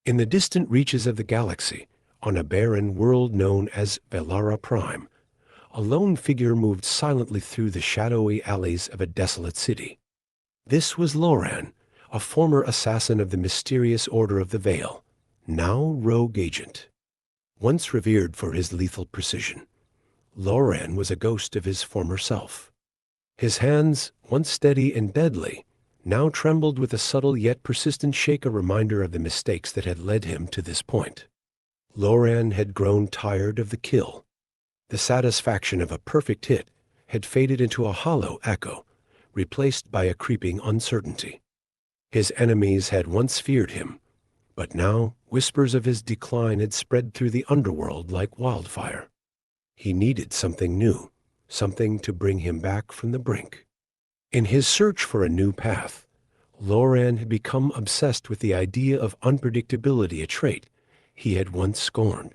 In the distant reaches of the galaxy, on a barren world known as Velara Prime, a lone figure moved silently through the shadowy alleys of a desolate city. This was Loran, a former assassin of the mysterious Order of the Veil, now rogue agent. Once revered for his lethal precision, Loran was a ghost of his former self. His hands, once steady and deadly, now trembled with a subtle yet persistent shake, a reminder of the mistakes that had led him to this point. Loran had grown tired of the kill. The satisfaction of a perfect hit had faded into a hollow echo, replaced by a creeping uncertainty. His enemies had once feared him, but now whispers of his decline had spread through the underworld like wildfire. He needed something new, something to bring him back from the brink. In his search for a new path, Loran had become obsessed with the idea of unpredictability, a trait he had once scorned.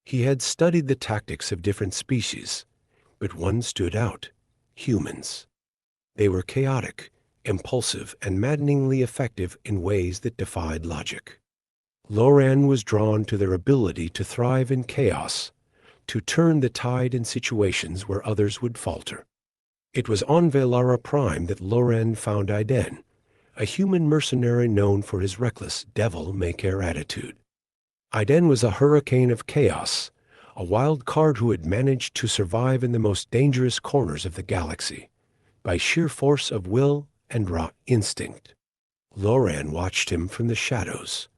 He had studied the tactics of different species, but one stood out: humans. They were chaotic, impulsive, and maddeningly effective in ways that defied logic. Loran was drawn to their ability to thrive in chaos, to turn the tide in situations where others would falter. It was on Velara Prime that Loran found Aiden, a human mercenary known for his reckless, devil-may-care attitude. Aiden was a hurricane of chaos, a wild card who had managed to survive in the most dangerous corners of the galaxy by sheer force of will and raw instinct. Loran watched him from the shadows,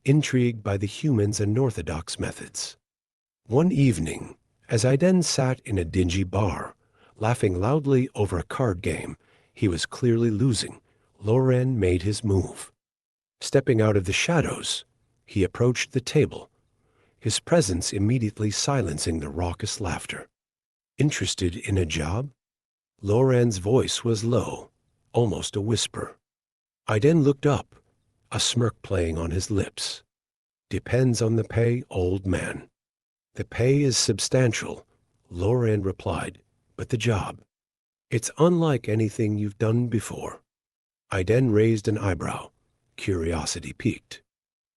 intrigued by the humans' unorthodox methods. One evening, as Aiden sat in a dingy bar, laughing loudly over a card game he was clearly losing, Loran made his move. Stepping out of the shadows, he approached the table, his presence immediately silencing the raucous laughter. "Interested in a job?" Loran's voice was low, almost a whisper. Aiden looked up, a smirk playing on his lips. "Depends on the pay, old man." "The pay is substantial," Loran replied, "but the job, it's unlike anything you've done before." Aiden raised an eyebrow, curiosity piqued.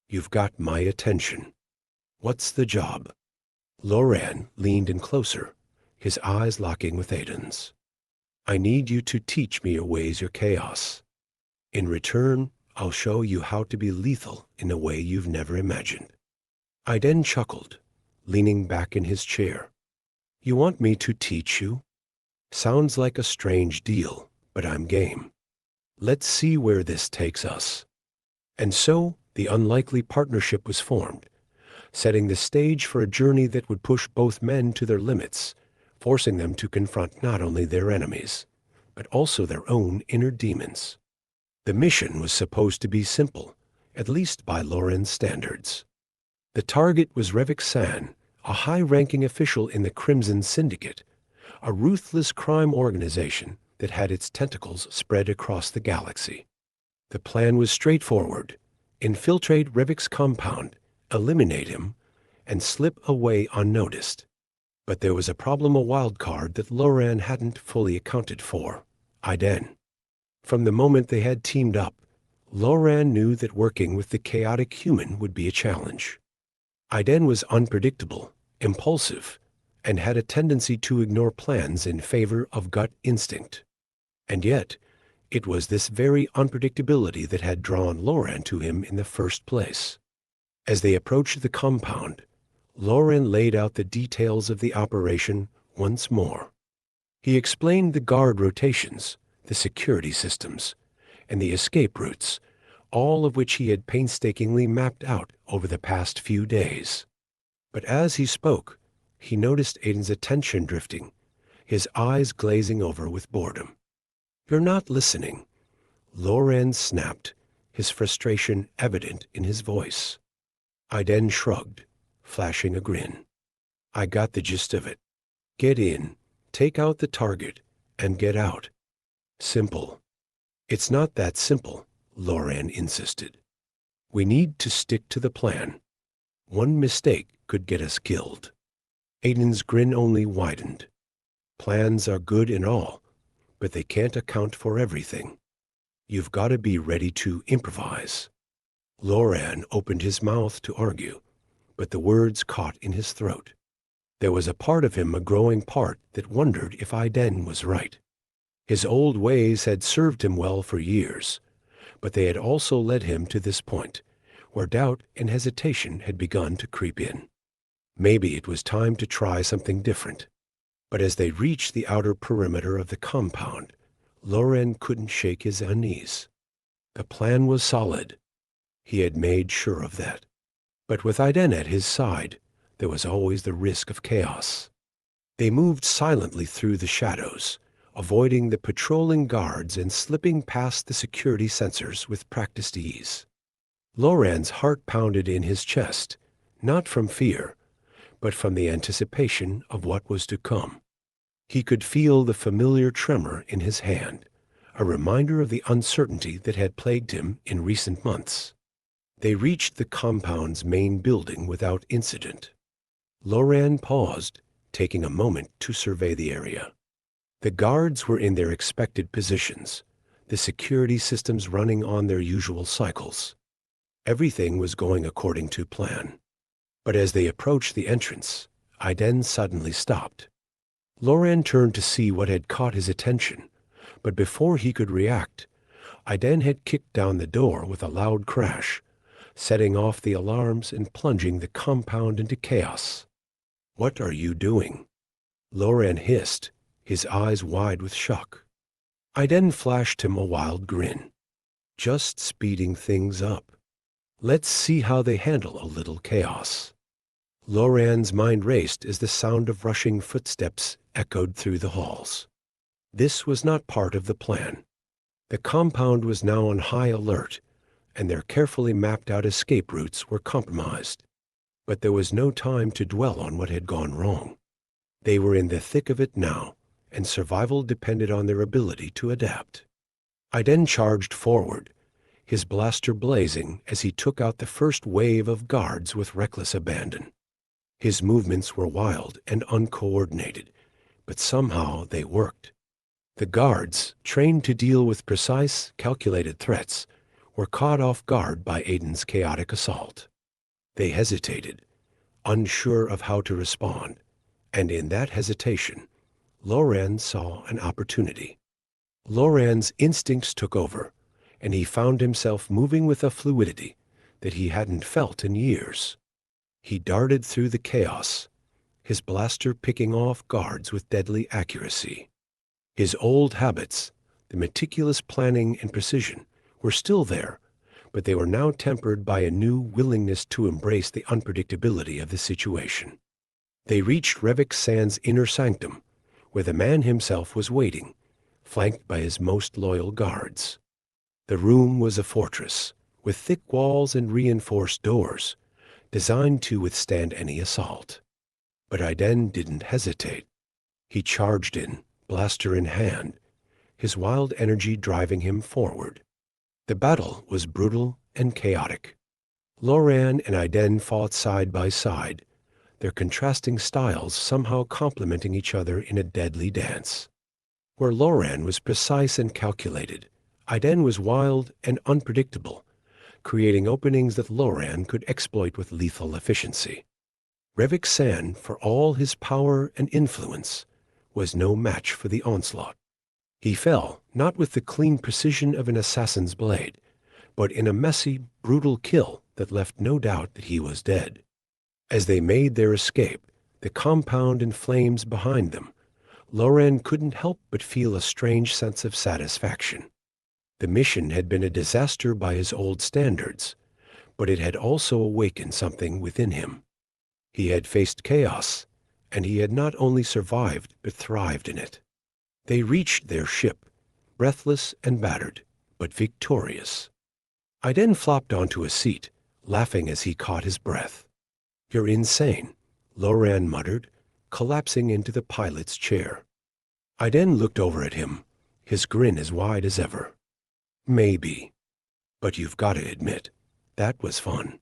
"You've got my attention. What's the job?" Loran leaned in closer, his eyes locking with Aiden's. "I need you to teach me your ways, your chaos. In return, I'll show you how to be lethal in a way you've never imagined." Aiden chuckled, leaning back in his chair. "You want me to teach you? Sounds like a strange deal, but I'm game. Let's see where this takes us." And so the unlikely partnership was formed, setting the stage for a journey that would push both men to their limits, forcing them to confront not only their enemies, but also their own inner demons. The mission was supposed to be simple, at least by Loran's standards. The target was Varek San, a high-ranking official in the Crimson Syndicate, a ruthless crime organization that had its tentacles spread across the galaxy. The plan was straightforward: infiltrate Varek's compound, eliminate him, and slip away unnoticed. But there was a problem, a wild card that Loran hadn't fully accounted for: Aiden. From the moment they had teamed up, Loran knew that working with the chaotic human would be a challenge. Aiden was unpredictable, impulsive, and had a tendency to ignore plans in favor of gut instinct. And yet, it was this very unpredictability that had drawn Loran to him in the first place. As they approached the compound, Loran laid out the details of the operation once more. He explained the guard rotations, the security systems, and the escape routes, all of which he had painstakingly mapped out over the past few days. But as he spoke, he noticed Aiden's attention drifting, his eyes glazing over with boredom. "You're not listening," Loran snapped, his frustration evident in his voice. Aiden shrugged, flashing a grin. "I got the gist of it. Get in, take out the target, and get out. Simple." "It's not that simple," Loran insisted. "We need to stick to the plan. One mistake could get us killed." Aiden's grin only widened. "Plans are good and all, but they can't account for everything. You've got to be ready to improvise." Loran opened his mouth to argue, but the words caught in his throat. There was a part of him, a growing part, that wondered if Aiden was right. His old ways had served him well for years, but they had also led him to this point, where doubt and hesitation had begun to creep in. Maybe it was time to try something different. But as they reached the outer perimeter of the compound, Loran couldn't shake his unease. The plan was solid. He had made sure of that. But with Aiden at his side, there was always the risk of chaos. They moved silently through the shadows, avoiding the patrolling guards and slipping past the security sensors with practiced ease. Loran's heart pounded in his chest, not from fear, but from the anticipation of what was to come. He could feel the familiar tremor in his hand, a reminder of the uncertainty that had plagued him in recent months. They reached the compound's main building without incident. Loran paused, taking a moment to survey the area. The guards were in their expected positions, the security systems running on their usual cycles. Everything was going according to plan. But as they approached the entrance, Aiden suddenly stopped. Loran turned to see what had caught his attention, but before he could react, Aiden had kicked down the door with a loud crash, setting off the alarms and plunging the compound into chaos. "What are you doing?" Loran hissed, his eyes wide with shock. Aiden flashed him a wild grin. "Just speeding things up. Let's see how they handle a little chaos." Loran's mind raced as the sound of rushing footsteps echoed through the halls. This was not part of the plan. The compound was now on high alert, and their carefully mapped out escape routes were compromised. But there was no time to dwell on what had gone wrong. They were in the thick of it now, and survival depended on their ability to adapt. Aiden charged forward, his blaster blazing as he took out the first wave of guards with reckless abandon. His movements were wild and uncoordinated, but somehow they worked. The guards, trained to deal with precise, calculated threats, were caught off guard by Aiden's chaotic assault. They hesitated, unsure of how to respond, and in that hesitation, Loran saw an opportunity. Loran's instincts took over, and he found himself moving with a fluidity that he hadn't felt in years. He darted through the chaos, his blaster picking off guards with deadly accuracy. His old habits, the meticulous planning and precision, were still there, but they were now tempered by a new willingness to embrace the unpredictability of the situation. They reached Varek San's inner sanctum, where the man himself was waiting, flanked by his most loyal guards. The room was a fortress, with thick walls and reinforced doors, designed to withstand any assault. But Aiden didn't hesitate. He charged in, blaster in hand, his wild energy driving him forward. The battle was brutal and chaotic. Loran and Aiden fought side by side, their contrasting styles somehow complementing each other in a deadly dance. Where Loran was precise and calculated, Aiden was wild and unpredictable, creating openings that Loran could exploit with lethal efficiency. Varek San, for all his power and influence, was no match for the onslaught. He fell, not with the clean precision of an assassin's blade, but in a messy, brutal kill that left no doubt that he was dead. As they made their escape, the compound in flames behind them, Loran couldn't help but feel a strange sense of satisfaction. The mission had been a disaster by his old standards, but it had also awakened something within him. He had faced chaos, and he had not only survived but thrived in it. They reached their ship, breathless and battered, but victorious. Aiden flopped onto a seat, laughing as he caught his breath. "You're insane," Loran muttered, collapsing into the pilot's chair. Aiden looked over at him, his grin as wide as ever. "Maybe. But you've got to admit, that was fun."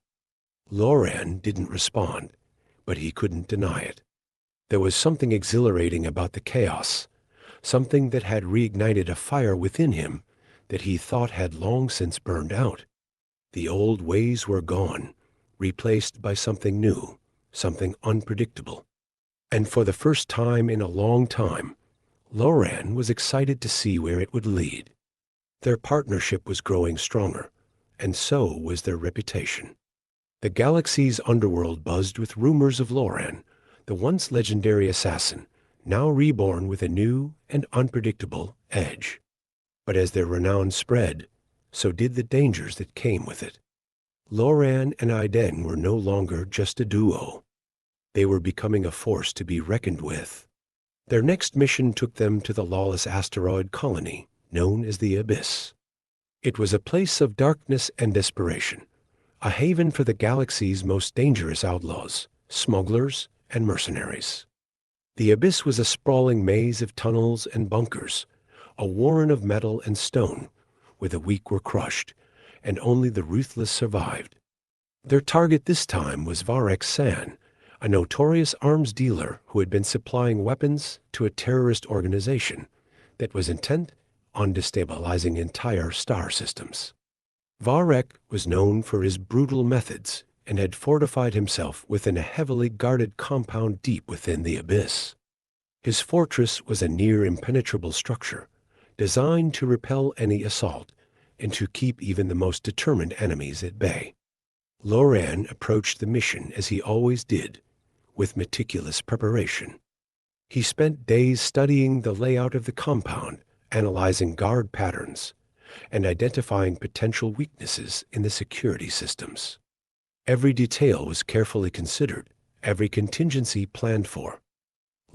Loran didn't respond, but he couldn't deny it. There was something exhilarating about the chaos, something that had reignited a fire within him that he thought had long since burned out. The old ways were gone, replaced by something new, something unpredictable. And for the first time in a long time, Loran was excited to see where it would lead. Their partnership was growing stronger, and so was their reputation. The galaxy's underworld buzzed with rumors of Loran, the once legendary assassin, now reborn with a new and unpredictable edge. But as their renown spread, so did the dangers that came with it. Loran and Aiden were no longer just a duo. They were becoming a force to be reckoned with. Their next mission took them to the lawless asteroid colony, known as the Abyss. It was a place of darkness and desperation, a haven for the galaxy's most dangerous outlaws, smugglers, and mercenaries. The Abyss was a sprawling maze of tunnels and bunkers, a warren of metal and stone, where the weak were crushed, and only the ruthless survived. Their target this time was Varek San, a notorious arms dealer who had been supplying weapons to a terrorist organization that was intent on destabilizing entire star systems. Varek was known for his brutal methods and had fortified himself within a heavily guarded compound deep within the Abyss. His fortress was a near impenetrable structure, designed to repel any assault and to keep even the most determined enemies at bay. Loran approached the mission as he always did, with meticulous preparation. He spent days studying the layout of the compound, analyzing guard patterns, and identifying potential weaknesses in the security systems. Every detail was carefully considered, every contingency planned for.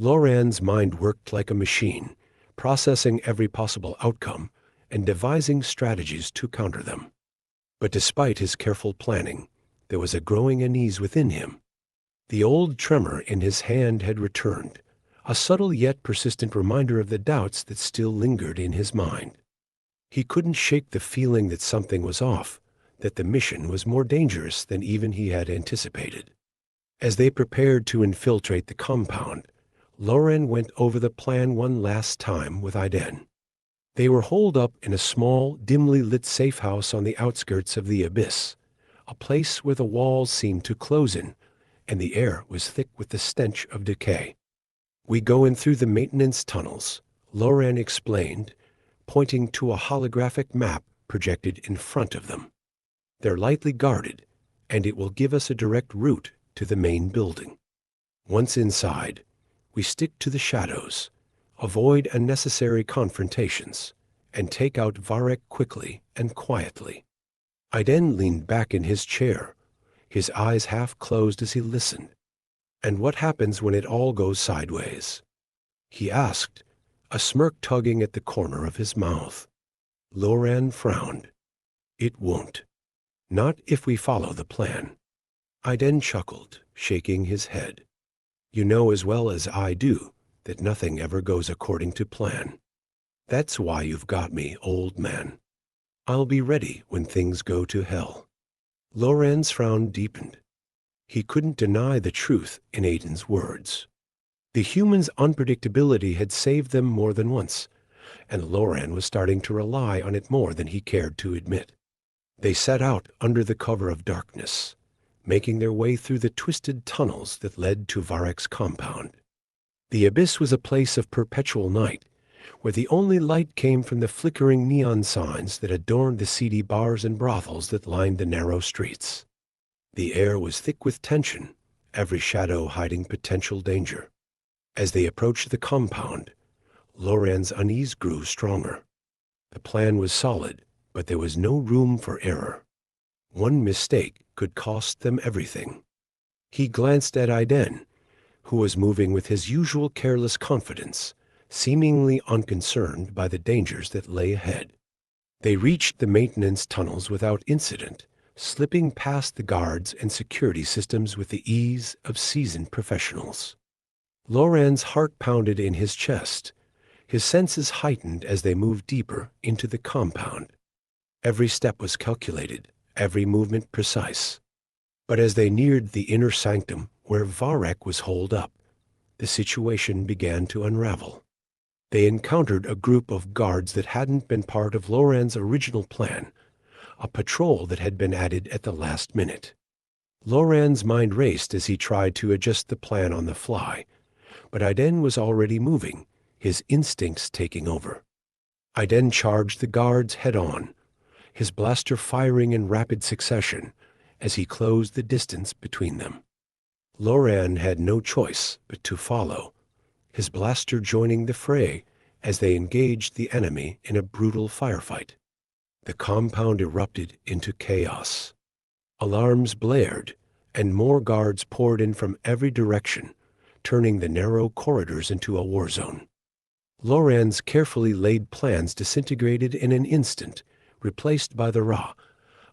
Loran's mind worked like a machine, processing every possible outcome and devising strategies to counter them. But despite his careful planning, there was a growing unease within him. The old tremor in his hand had returned, a subtle yet persistent reminder of the doubts that still lingered in his mind. He couldn't shake the feeling that something was off, that the mission was more dangerous than even he had anticipated. As they prepared to infiltrate the compound, Loran went over the plan one last time with Aiden. They were holed up in a small, dimly lit safe house on the outskirts of the Abyss, a place where the walls seemed to close in, and the air was thick with the stench of decay. "We go in through the maintenance tunnels," Loran explained, pointing to a holographic map projected in front of them. "They're lightly guarded, and it will give us a direct route to the main building. Once inside, we stick to the shadows, avoid unnecessary confrontations, and take out Varek quickly and quietly." Aiden leaned back in his chair, his eyes half closed as he listened. "And what happens when it all goes sideways?" he asked, a smirk tugging at the corner of his mouth. Loran frowned. "It won't. Not if we follow the plan." Aiden chuckled, shaking his head. "You know as well as I do that nothing ever goes according to plan. That's why you've got me, old man. I'll be ready when things go to hell." Loran's frown deepened. He couldn't deny the truth in Aiden's words. The humans' unpredictability had saved them more than once, and Loran was starting to rely on it more than he cared to admit. They set out under the cover of darkness, making their way through the twisted tunnels that led to Varek's compound. The Abyss was a place of perpetual night, where the only light came from the flickering neon signs that adorned the seedy bars and brothels that lined the narrow streets. The air was thick with tension, every shadow hiding potential danger. As they approached the compound, Loran's unease grew stronger. The plan was solid, but there was no room for error. One mistake could cost them everything. He glanced at Aiden, who was moving with his usual careless confidence, seemingly unconcerned by the dangers that lay ahead. They reached the maintenance tunnels without incident, slipping past the guards and security systems with the ease of seasoned professionals. Loran's heart pounded in his chest, his senses heightened as they moved deeper into the compound. Every step was calculated, every movement precise. But as they neared the inner sanctum where Varek was holed up, the situation began to unravel. They encountered a group of guards that hadn't been part of Loran's original plan, a patrol that had been added at the last minute. Loran's mind raced as he tried to adjust the plan on the fly, but Aiden was already moving, his instincts taking over. Aiden charged the guards head-on, his blaster firing in rapid succession as he closed the distance between them. Loran had no choice but to follow, his blaster joining the fray as they engaged the enemy in a brutal firefight. The compound erupted into chaos. Alarms blared, and more guards poured in from every direction, turning the narrow corridors into a war zone. Loran's carefully laid plans disintegrated in an instant, replaced by the raw,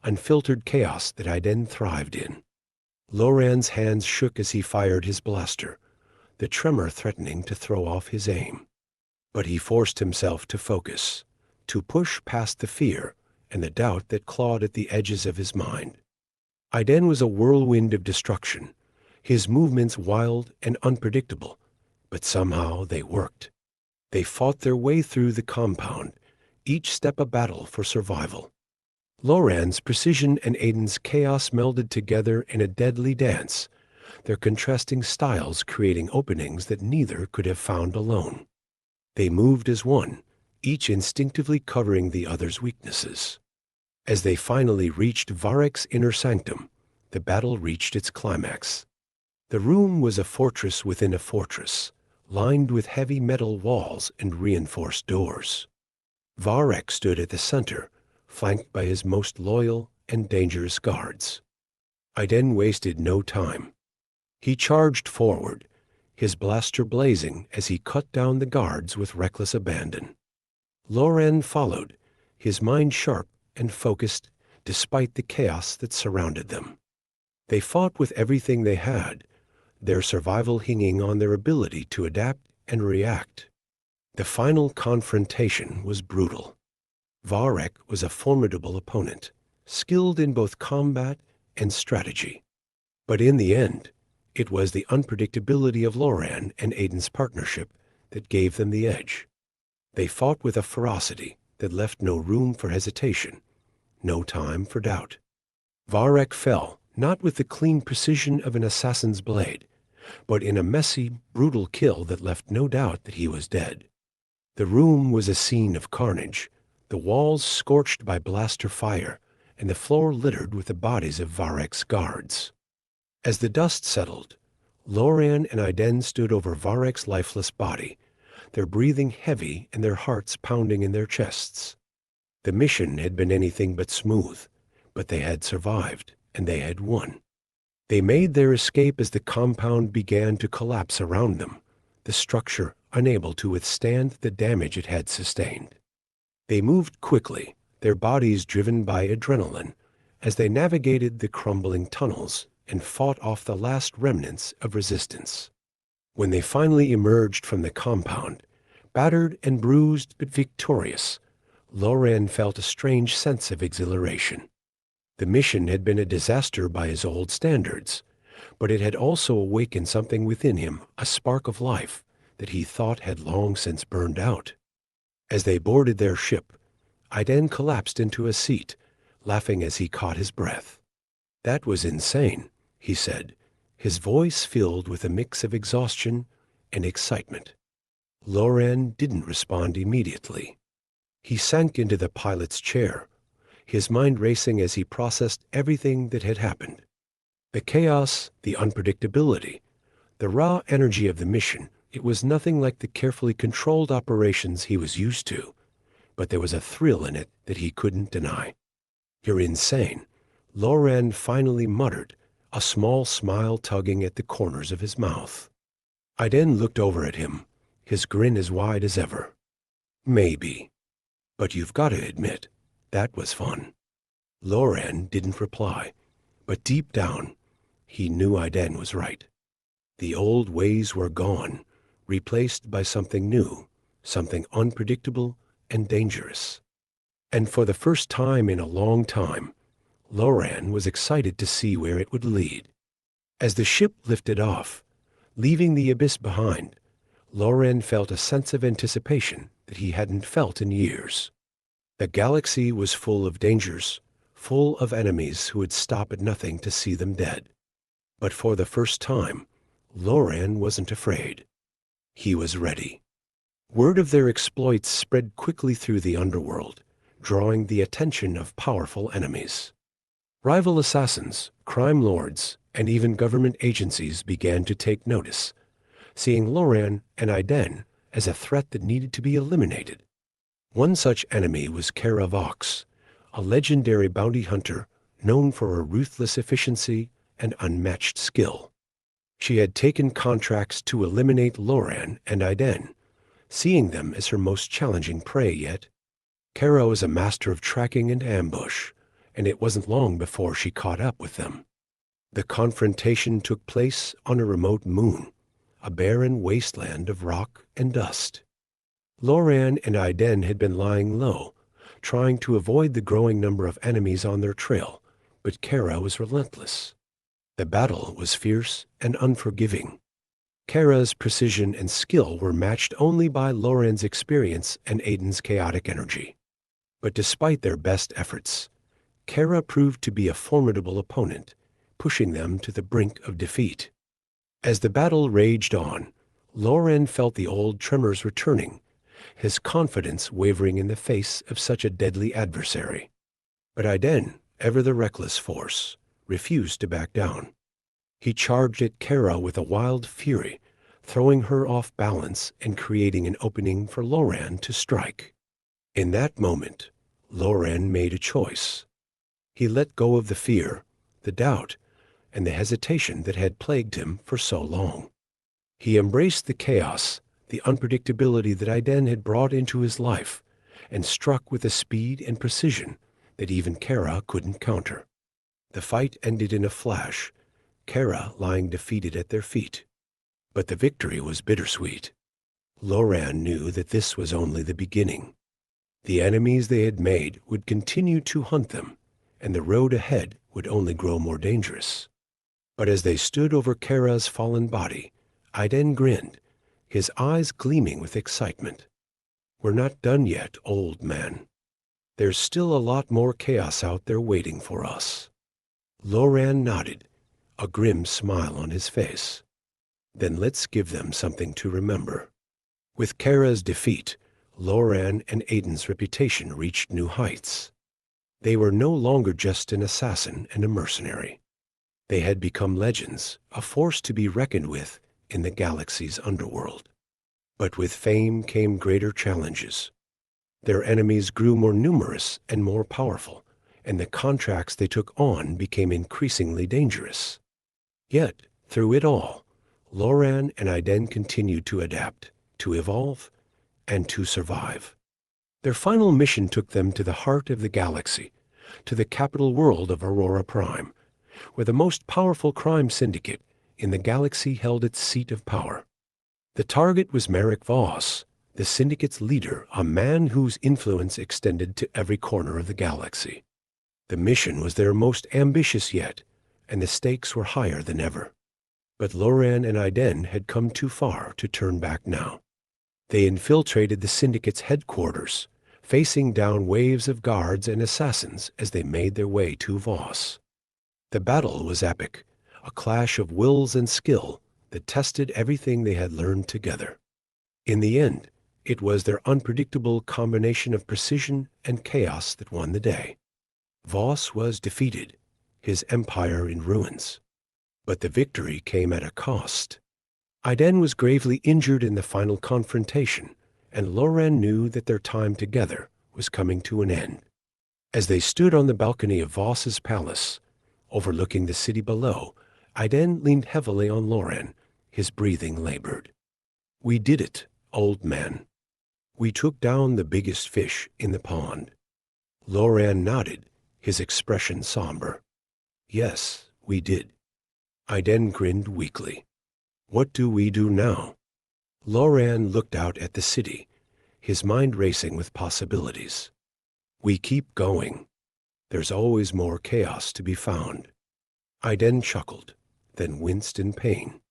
unfiltered chaos that Aiden thrived in. Loran's hands shook as he fired his blaster, the tremor threatening to throw off his aim. But he forced himself to focus, to push past the fear and the doubt that clawed at the edges of his mind. Aiden was a whirlwind of destruction, his movements wild and unpredictable, but somehow they worked. They fought their way through the compound, each step a battle for survival. Loran's precision and Aiden's chaos melded together in a deadly dance, their contrasting styles creating openings that neither could have found alone. They moved as one, each instinctively covering the other's weaknesses. As they finally reached Varek's inner sanctum, the battle reached its climax. The room was a fortress within a fortress, lined with heavy metal walls and reinforced doors. Varek stood at the center, flanked by his most loyal and dangerous guards. Aiden wasted no time. He charged forward, his blaster blazing as he cut down the guards with reckless abandon. Loran followed, his mind sharp and focused despite the chaos that surrounded them. They fought with everything they had, their survival hinging on their ability to adapt and react. The final confrontation was brutal. Varek was a formidable opponent, skilled in both combat and strategy. But in the end, it was the unpredictability of Loran and Aiden's partnership that gave them the edge. They fought with a ferocity that left no room for hesitation, no time for doubt. Varek fell, not with the clean precision of an assassin's blade, but in a messy, brutal kill that left no doubt that he was dead. The room was a scene of carnage, the walls scorched by blaster fire, and the floor littered with the bodies of Varek's guards. As the dust settled, Loran and Aiden stood over Varek's lifeless body, their breathing heavy and their hearts pounding in their chests. The mission had been anything but smooth, but they had survived, and they had won. They made their escape as the compound began to collapse around them, the structure unable to withstand the damage it had sustained. They moved quickly, their bodies driven by adrenaline, as they navigated the crumbling tunnels and fought off the last remnants of resistance. When they finally emerged from the compound, battered and bruised but victorious, Loran felt a strange sense of exhilaration. The mission had been a disaster by his old standards, but it had also awakened something within him, a spark of life that he thought had long since burned out. As they boarded their ship, Aiden collapsed into a seat, laughing as he caught his breath. "That was insane," he said, his voice filled with a mix of exhaustion and excitement. Loran didn't respond immediately. He sank into the pilot's chair, his mind racing as he processed everything that had happened. The chaos, the unpredictability, the raw energy of the mission, it was nothing like the carefully controlled operations he was used to, but there was a thrill in it that he couldn't deny. "You're insane," Loran finally muttered, a small smile tugging at the corners of his mouth. Aiden looked over at him, his grin as wide as ever. "Maybe. But you've got to admit, that was fun." Loran didn't reply, but deep down, he knew Aiden was right. The old ways were gone, replaced by something new, something unpredictable and dangerous. And for the first time in a long time, Loran was excited to see where it would lead. As the ship lifted off, leaving the abyss behind, Loran felt a sense of anticipation that he hadn't felt in years. The galaxy was full of dangers, full of enemies who would stop at nothing to see them dead. But for the first time, Loran wasn't afraid. He was ready. Word of their exploits spread quickly through the underworld, drawing the attention of powerful enemies. Rival assassins, crime lords, and even government agencies began to take notice, seeing Loran and Aiden as a threat that needed to be eliminated. One such enemy was Kara Vox, a legendary bounty hunter known for her ruthless efficiency and unmatched skill. She had taken contracts to eliminate Loran and Aiden, seeing them as her most challenging prey yet. Kara was a master of tracking and ambush, and it wasn't long before she caught up with them. The confrontation took place on a remote moon, a barren wasteland of rock and dust. Loran and Aiden had been lying low, trying to avoid the growing number of enemies on their trail, but Kara was relentless. The battle was fierce and unforgiving. Kara's precision and skill were matched only by Loran's experience and Aiden's chaotic energy. But despite their best efforts, Kara proved to be a formidable opponent, pushing them to the brink of defeat. As the battle raged on, Loran felt the old tremors returning, his confidence wavering in the face of such a deadly adversary. But Aiden, ever the reckless force, refused to back down. He charged at Kara with a wild fury, throwing her off balance and creating an opening for Loran to strike. In that moment, Loran made a choice. He let go of the fear, the doubt, and the hesitation that had plagued him for so long. He embraced the chaos, the unpredictability that Aiden had brought into his life, and struck with a speed and precision that even Kara couldn't counter. The fight ended in a flash, Kara lying defeated at their feet. But the victory was bittersweet. Loran knew that this was only the beginning. The enemies they had made would continue to hunt them, and the road ahead would only grow more dangerous. But as they stood over Kara's fallen body, Aiden grinned, his eyes gleaming with excitement. "We're not done yet, old man. There's still a lot more chaos out there waiting for us." Loran nodded, a grim smile on his face. "Then let's give them something to remember." With Kara's defeat, Loran and Aiden's reputation reached new heights. They were no longer just an assassin and a mercenary. They had become legends, a force to be reckoned with in the galaxy's underworld. But with fame came greater challenges. Their enemies grew more numerous and more powerful, and the contracts they took on became increasingly dangerous. Yet, through it all, Loran and Aiden continued to adapt, to evolve, and to survive. Their final mission took them to the heart of the galaxy, to the capital world of Aurora Prime, where the most powerful crime syndicate in the galaxy held its seat of power. The target was Varek San, the syndicate's leader, a man whose influence extended to every corner of the galaxy. The mission was their most ambitious yet, and the stakes were higher than ever. But Loran and Aiden had come too far to turn back now. They infiltrated the syndicate's headquarters, facing down waves of guards and assassins as they made their way to Voss. The battle was epic, a clash of wills and skill that tested everything they had learned together. In the end, it was their unpredictable combination of precision and chaos that won the day. Voss was defeated, his empire in ruins. But the victory came at a cost. Aiden was gravely injured in the final confrontation, and Loran knew that their time together was coming to an end. As they stood on the balcony of Voss's palace, overlooking the city below, Aiden leaned heavily on Loran, his breathing labored. "We did it, old man. We took down the biggest fish in the pond." Loran nodded, his expression somber. "Yes, we did." Aiden grinned weakly. "What do we do now?" Loran looked out at the city, his mind racing with possibilities. "We keep going. There's always more chaos to be found." Aiden chuckled, then winced in pain.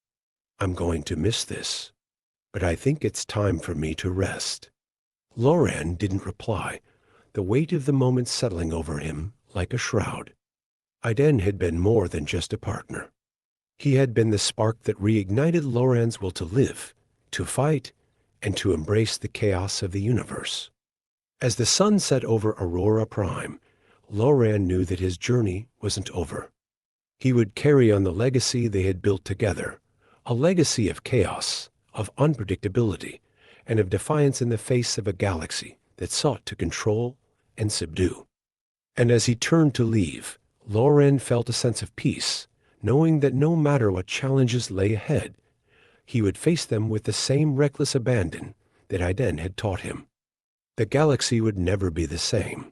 "I'm going to miss this, but I think it's time for me to rest." Loran didn't reply, the weight of the moment settling over him like a shroud. Aiden had been more than just a partner. He had been the spark that reignited Loran's will to live, to fight, and to embrace the chaos of the universe. As the sun set over Aurora Prime, Loran knew that his journey wasn't over. He would carry on the legacy they had built together, a legacy of chaos, of unpredictability, and of defiance in the face of a galaxy that sought to control and subdue. And as he turned to leave, Loran felt a sense of peace, knowing that no matter what challenges lay ahead, he would face them with the same reckless abandon that Aiden had taught him. The galaxy would never be the same,